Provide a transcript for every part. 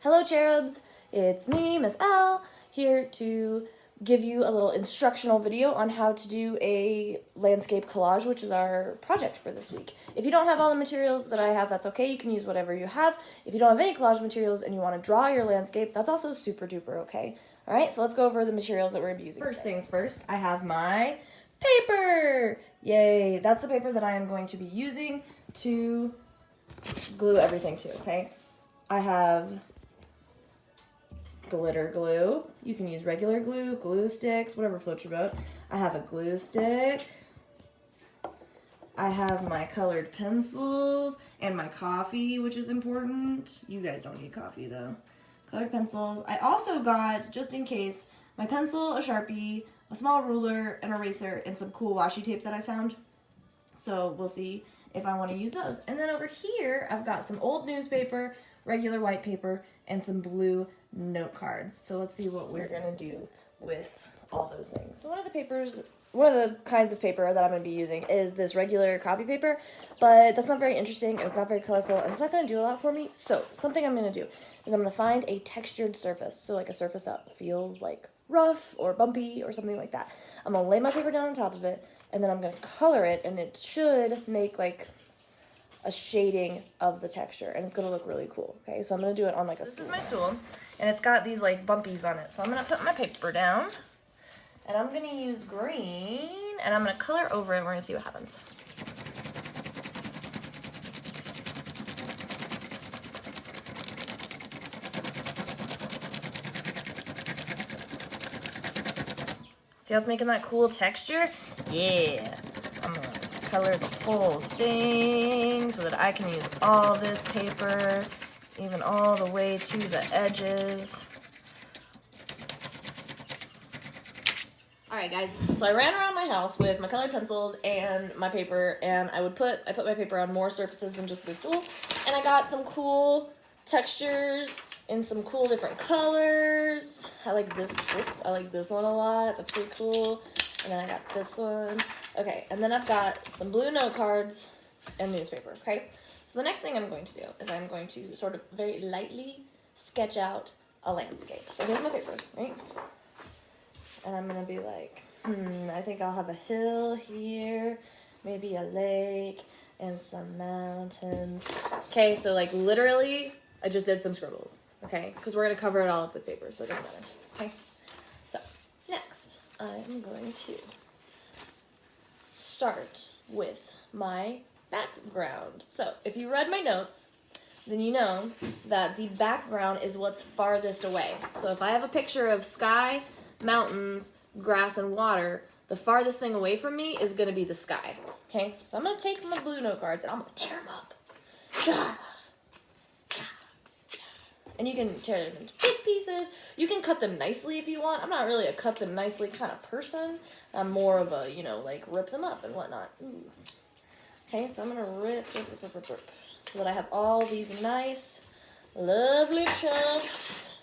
Hello cherubs, it's me, Miss L, here to give you a little instructional video on how to do a landscape collage, which is our project for this week. If you don't have all the materials that I have, that's okay, you can use whatever you have. If you don't have any collage materials and you want to draw your landscape, that's also super duper okay. Alright, so let's go over the materials that we're going to be using. First things first, I have my paper! Yay! That's the paper that I am going to be using to glue everything to, okay? I have glitter glue. You can use regular glue, glue sticks, whatever floats your boat. I have a glue stick. I have my colored pencils and my coffee, which is important. You guys don't need coffee though. Colored pencils. I also got, just in case, my pencil, a Sharpie, a small ruler, an eraser, and some cool washi tape that I found. So we'll see if I want to use those. And then over here, I've got some old newspaper, regular white paper, and some blue note cards. So let's see what we're gonna do with all those things. So one of the kinds of paper that I'm gonna be using is this regular copy paper, but that's not very interesting and it's not very colorful and it's not gonna do a lot for me. So something I'm gonna do is I'm gonna find a textured surface. So like a surface that feels like rough or bumpy or something like that. I'm gonna lay my paper down on top of it and then I'm gonna color it, and it should make like a shading of the texture, and it's gonna look really cool. Okay, so I'm gonna do it on like a stool. This is my stool, and it's got these like bumpies on it. So I'm gonna put my paper down, and I'm gonna use green, and I'm gonna color over it, and we're gonna see what happens. See how it's making that cool texture? Yeah. I'm gonna color the whole thing so that I can use all this paper, even all the way to the edges. Alright guys, so I ran around my house with my colored pencils and my paper, and I put my paper on more surfaces than just this tool, and I got some cool textures in some cool different colors. I like this one a lot, that's pretty cool. And then I got this one. Okay, and then I've got some blue note cards and newspaper, okay? So the next thing I'm going to do is I'm going to sort of very lightly sketch out a landscape. So here's my paper, right? And I'm gonna be like, I think I'll have a hill here, maybe a lake, and some mountains. Okay, so like literally, I just did some scribbles, okay? Because we're gonna cover it all up with paper, so it doesn't matter, okay? So, next, I'm going to start with my background. So, if you read my notes, then you know that the background is what's farthest away. So if I have a picture of sky, mountains, grass, and water, the farthest thing away from me is going to be the sky. Okay? So I'm going to take my blue note cards and I'm going to tear them up. And you can tear them into big pieces. You can cut them nicely if you want. I'm not really a cut them nicely kind of person. I'm more of a, like rip them up and whatnot. Ooh. Okay, so I'm going to rip, so that I have all these nice, lovely chunks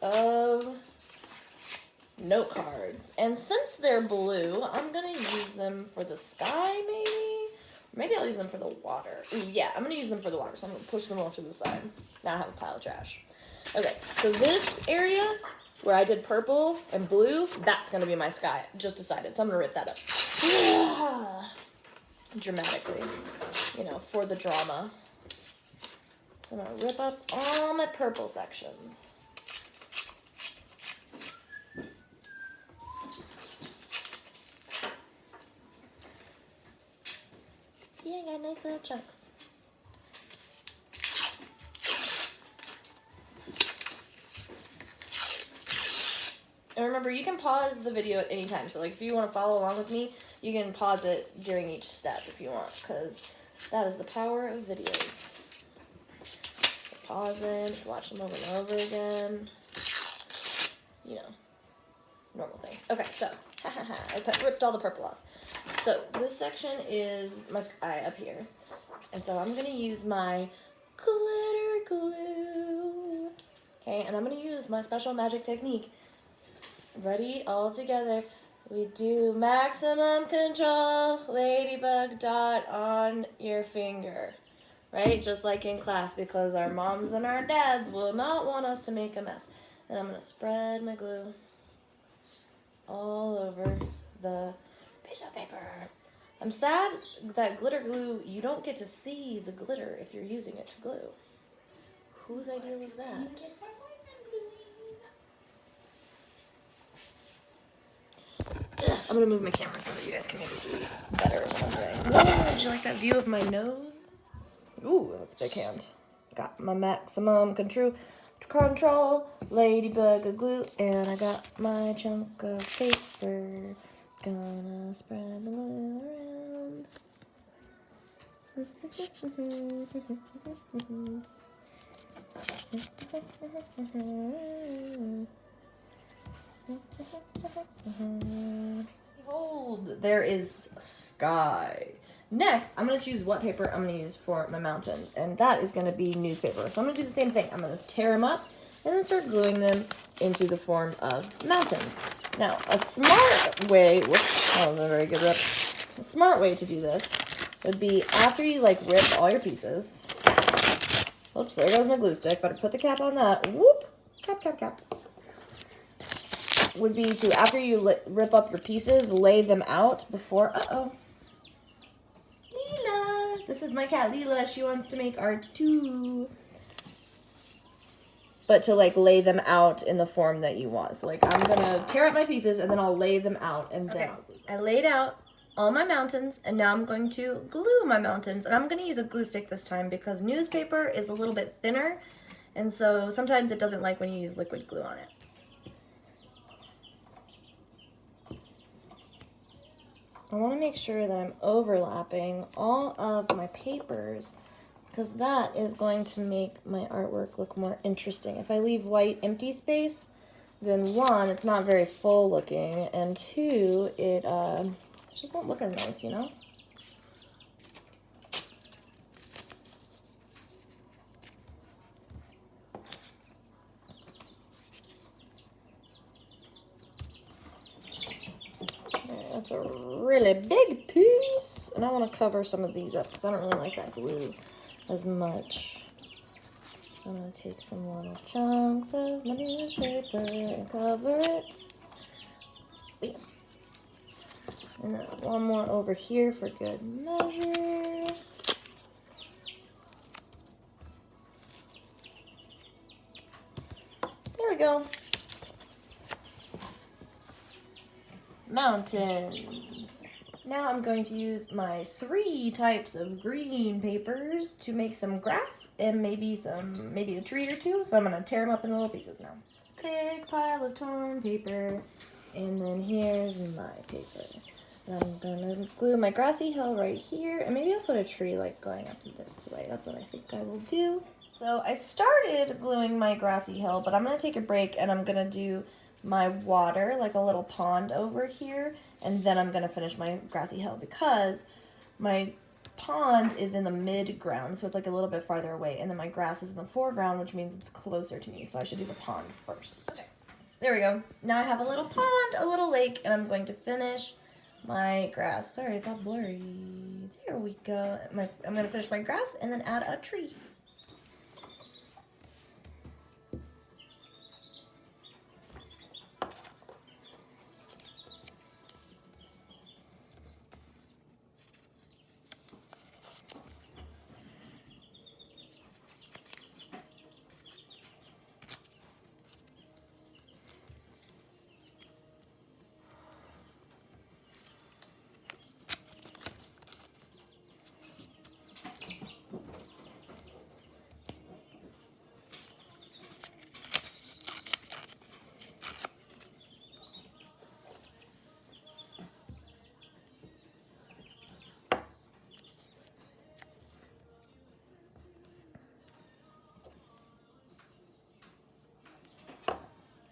of note cards. And since they're blue, I'm going to use them for the sky, maybe? Maybe I'll use them for the water. Ooh, yeah, I'm going to use them for the water, so I'm going to push them off to the side. Now I have a pile of trash. Okay, so this area where I did purple and blue, that's going to be my sky. Just decided, so I'm going to rip that up. Dramatically, for the drama. So I'm going to rip up all my purple sections. See, I got nice little chunks. And remember, you can pause the video at any time. So, like, if you want to follow along with me, you can pause it during each step if you want, because that is the power of videos. Pause them, watch them over and over again. Normal things. Okay, so, I ripped all the purple off. So, this section is my sky up here. And so, I'm going to use my glitter glue. Okay, and I'm going to use my special magic technique. Ready? All together. We do maximum control, ladybug dot on your finger. right? Just like in class, because our moms and our dads will not want us to make a mess. And I'm going to spread my glue all over the piece of paper. I'm sad that glitter glue, you don't get to see the glitter if you're using it to glue. Whose idea was that? I'm gonna move my camera so that you guys can maybe see better what I'm doing. Whoa, did you like that view of my nose? Ooh, that's a big hand. Got my maximum control, ladybug glue, and I got my chunk of paper. Gonna spread the glue around. Behold, there is sky. Next, I'm going to choose what paper I'm going to use for my mountains, and that is going to be newspaper. So I'm going to do the same thing. I'm going to tear them up and then start gluing them into the form of mountains. Now, a smart way, whoops, that wasn't a very good rip. A smart way to do this would be after you like rip all your pieces. Oops, there goes my glue stick. Better put the cap on that. Whoop, cap. Would be to, after you rip up your pieces, lay them out before, Leela! This is my cat, Leela. She wants to make art too. But to, like, lay them out in the form that you want. So, like, I'm gonna tear up my pieces, and then I'll lay them out, and then I laid out all my mountains, and now I'm going to glue my mountains. And I'm gonna use a glue stick this time, because newspaper is a little bit thinner, and so sometimes it doesn't like when you use liquid glue on it. I want to make sure that I'm overlapping all of my papers, because that is going to make my artwork look more interesting. If I leave white empty space, then one, it's not very full looking, and two, it just won't look as nice, you know? That's a really big piece, and I want to cover some of these up because I don't really like that glue as much. So I'm going to take some little chunks of my newspaper and cover it. Bam. And then one more over here for good measure. There we go. Mountains. Now I'm going to use my 3 types of green papers to make some grass and maybe a tree or two. So I'm going to tear them up into little pieces now. Big pile of torn paper. And then here's my paper. And I'm going to glue my grassy hill right here. And maybe I'll put a tree like going up this way. That's what I think I will do. So I started gluing my grassy hill, but I'm going to take a break and I'm going to do my water, like a little pond over here, and then I'm going to finish my grassy hill because my pond is in the mid-ground, so it's like a little bit farther away, and then my grass is in the foreground, which means it's closer to me, so I should do the pond first. Okay. There we go. Now I have a little pond, a little lake, and I'm going to finish my grass. Sorry, it's all blurry. There we go. I'm going to finish my grass and then add a tree.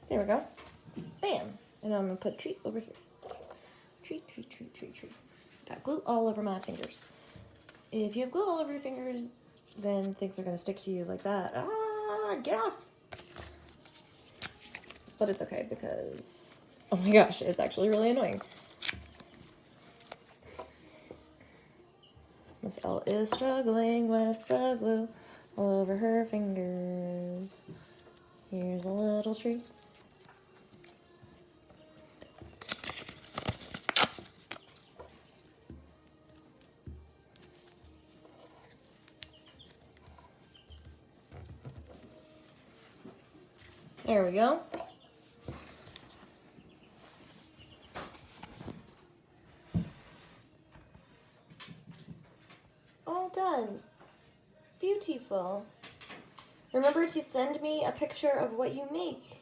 There we go. Bam. And I'm going to put a tree over here. Tree. Got glue all over my fingers. If you have glue all over your fingers, then things are going to stick to you like that. Ah, get off. But it's okay because, oh my gosh, it's actually really annoying. I'm going to Miss Elle is struggling with the glue all over her fingers. Here's a little tree. There we go. All done. Beautiful. Remember to send me a picture of what you make.